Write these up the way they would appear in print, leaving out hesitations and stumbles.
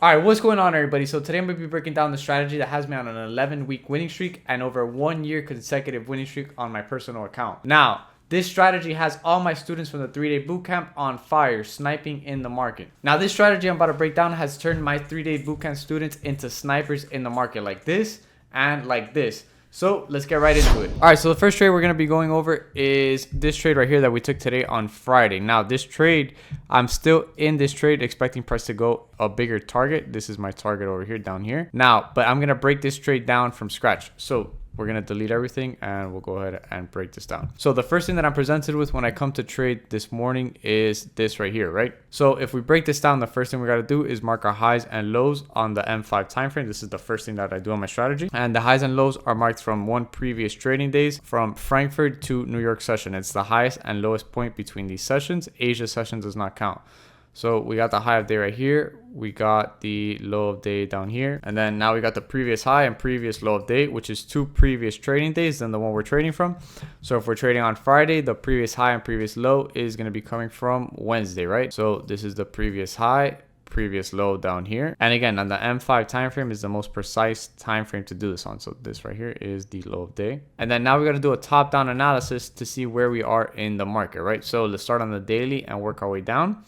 All right, what's going on, everybody? So today I'm going to be breaking down the strategy that has me on an 11-week winning streak and over a 1-year consecutive winning streak on my personal account. Now, this strategy has all my students from the 3-day bootcamp on fire, sniping in the market. Now, this strategy I'm about to break down has turned my 3-day bootcamp students into snipers in the market like this and like this. So let's get right into it. All right, so the first trade we're going to be going over is this trade right here that we took today on Friday. Now, this trade, I'm still in this trade expecting price to go a bigger target. This is my target over here, down here. Now, but I'm going to break this trade down from scratch. So we're going to delete everything and we'll go ahead and break this down. So the first thing that I'm presented with when I come to trade this morning is this right here, right? So if we break this down, the first thing we got to do is mark our highs and lows on the M5 time frame. This is the first thing that I do on my strategy. And the highs and lows are marked from one previous trading days from Frankfurt to New York session. It's the highest and lowest point between these sessions. Asia session does not count. So we got the high of day right here. We got the low of day down here. And then now we got the previous high and previous low of day, which is two previous trading days than the one we're trading from. So if we're trading on Friday, the previous high and previous low is going to be coming from Wednesday, right? So this is the previous high, previous low down here. And again, on the M5 time frame is the most precise time frame to do this on. So this right here is the low of day. And then now we're going to do a top-down analysis to see where we are in the market, right? So let's start on the daily and work our way down.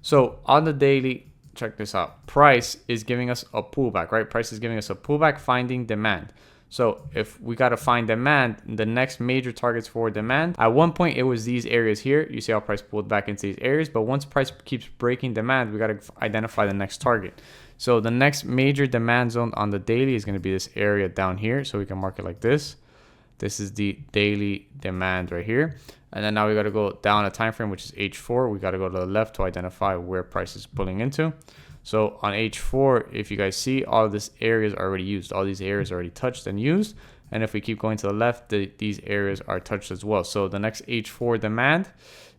So on the daily, check this out. Price is giving us a pullback, right? Price is giving us a pullback, finding demand. So if we got to find demand, the next major targets for demand, at one point it was these areas here. You see how price pulled back into these areas, but once price keeps breaking demand, we got to identify the next target. So the next major demand zone on the daily is going to be this area down here. So we can mark it like this. This is the daily demand right here. And then now we got to go down a time frame, which is H4. We got to go to the left to identify where price is pulling into. So on H4, if you guys see, all of this area is already used. All these areas are already touched and used. And if we keep going to the left, these areas are touched as well. So the next H4 demand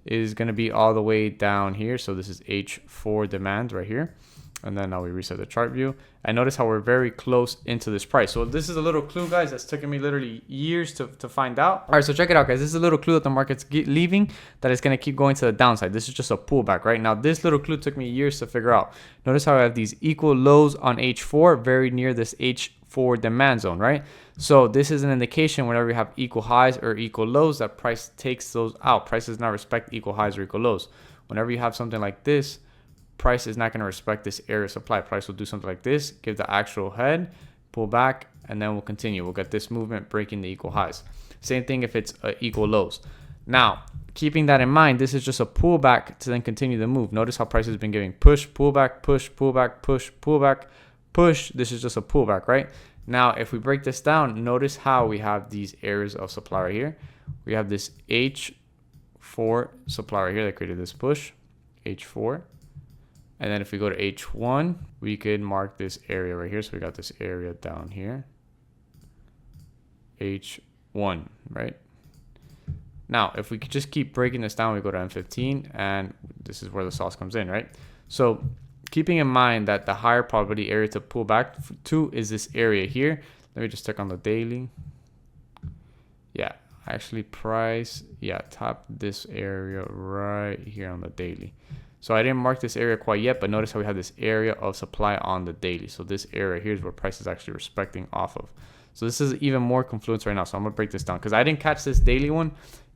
is going to be all the way down here. So this is H4 demand right here. And then now we reset the chart view. And notice how we're very close into this price. So this is a little clue, guys, that's taken me literally years to find out. All right, so check it out, guys. This is a little clue that the market's leaving, that it's going to keep going to the downside. This is just a pullback, right? Now, this little clue took me years to figure out. Notice how I have these equal lows on H4 very near this H4 demand zone, right? So this is an indication whenever you have equal highs or equal lows that price takes those out. Price does not respect equal highs or equal lows. Whenever you have something like this, price is not going to respect this area of supply. Price will do something like this, give the actual head, pull back, and then we'll continue. We'll get this movement breaking the equal highs. Same thing if it's equal lows. Now, keeping that in mind, this is just a pullback to then continue the move. Notice how price has been giving push, pullback, push, pullback, push, pullback, push. This is just a pullback, right? Now, if we break this down, notice how we have these areas of supply right here. We have this H4 supply right here that created this push, H4. And then if we go to H1, we could mark this area right here. So we got this area down here, H1, right? Now, if we could just keep breaking this down, we go to M15, and this is where the sauce comes in, right? So keeping in mind that the higher probability area to pull back to is this area here. Let me just check on the daily. Yeah, actually price, yeah, top this area right here on the daily. So I didn't mark this area quite yet, but notice how we have this area of supply on the daily. So this area here is where price is actually respecting off of. So this is even more confluence right now. So I'm going to break this down because I didn't catch this daily one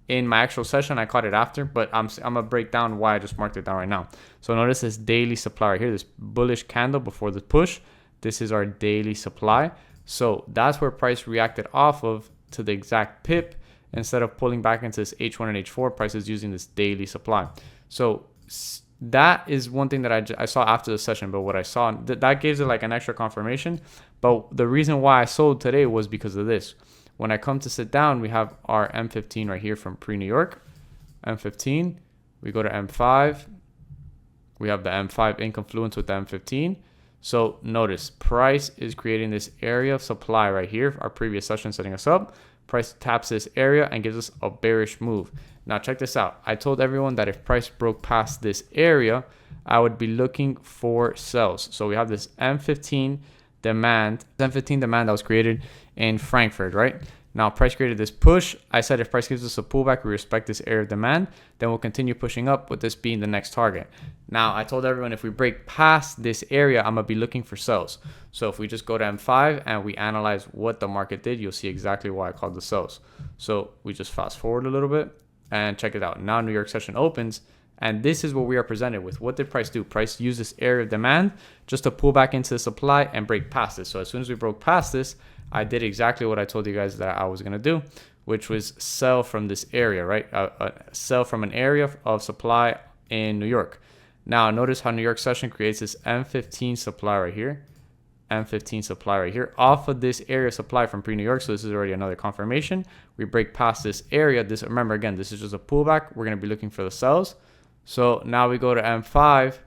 in my actual session. I caught it after, but I'm going to break down why I just marked it down right now. So notice this daily supply right here, this bullish candle before the push. This is our daily supply. So that's where price reacted off of to the exact pip. Instead of pulling back into this H1 and H4, price is using this daily supply. So that is one thing that I saw after the session, but what I saw, that gives it like an extra confirmation. But the reason why I sold today was because of this. When I come to sit down, we have our M15 right here from pre-New York. M15, we go to M5. We have the M5 in confluence with the M15. So notice, price is creating this area of supply right here. Our previous session setting us up. Price taps this area and gives us a bearish move. Now check this out. I told everyone that if price broke past this area, I would be looking for sells. So we have this M15 demand that was created in Frankfurt, right? Now price created this push. I said if price gives us a pullback, we respect this area of demand, then we'll continue pushing up, with this being the next target. Now I told everyone if we break past this area, I'm gonna be looking for sells. So if we just go to M5 and we analyze what the market did, you'll see exactly why I called the sells. So we just fast forward a little bit and check it out. Now New York session opens, and this is what we are presented with. What did price do? Price used this area of demand just to pull back into the supply and break past this. So as soon as we broke past this, I did exactly what I told you guys that I was going to do, which was sell from this area, right? Sell from an area of supply in New York. Now notice how New York session creates this M15 supply right here. M15 supply right here off of this area of supply from pre-New York. So this is already another confirmation. We break past this area. This, remember again, this is just a pullback. We're going to be looking for the sells. So now we go to M5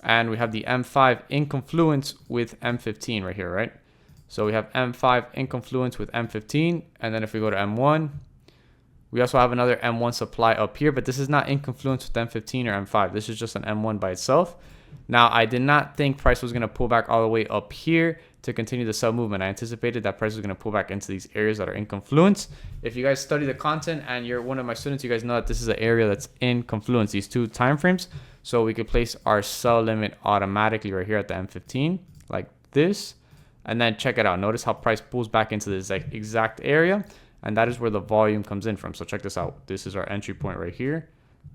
and we have the M5 in confluence with M15 right here, right? So we have M5 in confluence with M15. And then if we go to M1, we also have another M1 supply up here, but this is not in confluence with M15 or M5. This is just an M1 by itself. Now, I did not think price was going to pull back all the way up here to continue the sell movement. I anticipated that price was going to pull back into these areas that are in confluence. If you guys study the content and you're one of my students, you guys know that this is an area that's in confluence, these two time frames. So we could place our sell limit automatically right here at the M15 like this. And then check it out. Notice how price pulls back into this exact area. And that is where the volume comes in from. So check this out. This is our entry point right here.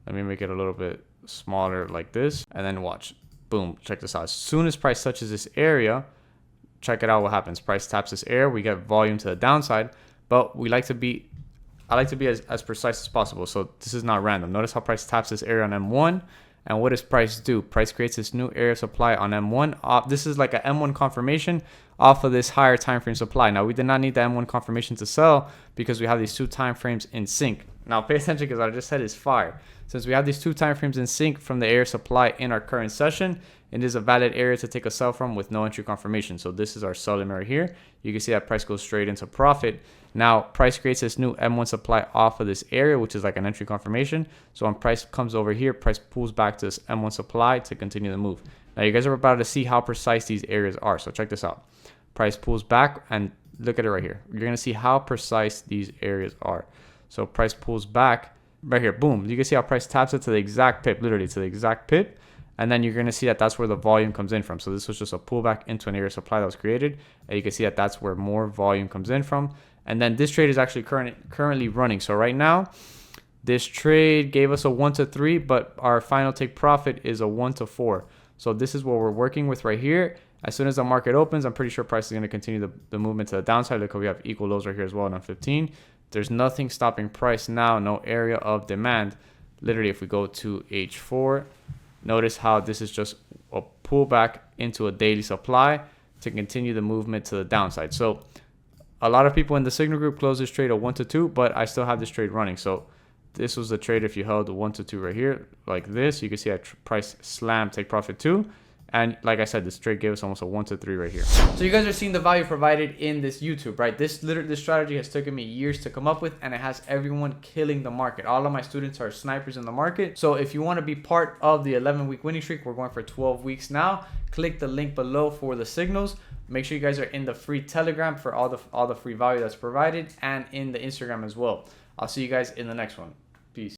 Let me make it a little bit smaller like this. And then watch. Boom. Check this out. As soon as price touches this area, check it out what happens. Price taps this area. We get volume to the downside. But I like to be as precise as possible. So this is not random. Notice how price taps this area on M1. And what does price do? Price creates this new area of supply on M1. This is like a M1 confirmation off of this higher time frame supply. Now, we did not need the M1 confirmation to sell because we have these two time frames in sync. Now, pay attention because what I just said is fire. Since we have these two time frames in sync from the area supply in our current session, it is a valid area to take a sell from with no entry confirmation. So this is our sell limit right here. You can see that price goes straight into profit. Now, price creates this new M1 supply off of this area, which is like an entry confirmation. So when price comes over here, price pulls back to this M1 supply to continue the move. Now, you guys are about to see how precise these areas are. So check this out. Price pulls back and look at it right here. You're going to see how precise these areas are. So price pulls back right here. Boom. You can see how price taps it to the exact pip, literally to the exact pip. And then you're going to see that that's where the volume comes in from. So this was just a pullback into an area of supply that was created. And you can see that that's where more volume comes in from. And then this trade is actually currently running. So right now, this trade gave us a 1 to 3, but our final take profit is a 1 to 4. So this is what we're working with right here. As soon as the market opens, I'm pretty sure price is going to continue the movement to the downside. Look, we have equal lows right here as well on 15. There's nothing stopping price now, no area of demand. Literally, if we go to H4, notice how this is just a pullback into a daily supply to continue the movement to the downside. So a lot of people in the signal group closed this trade at 1 to 2, but I still have this trade running. So this was the trade if you held the 1 to 2 right here, like this. You can see that price slam, take profit 2. And like I said, this trade gave us almost a 1 to 3 right here. So you guys are seeing the value provided in this YouTube, right? This strategy has taken me years to come up with, and it has everyone killing the market. All of my students are snipers in the market. So if you want to be part of the 11-week winning streak, we're going for 12 weeks now. Click the link below for the signals. Make sure you guys are in the free Telegram for all the free value that's provided, and in the Instagram as well. I'll see you guys in the next one.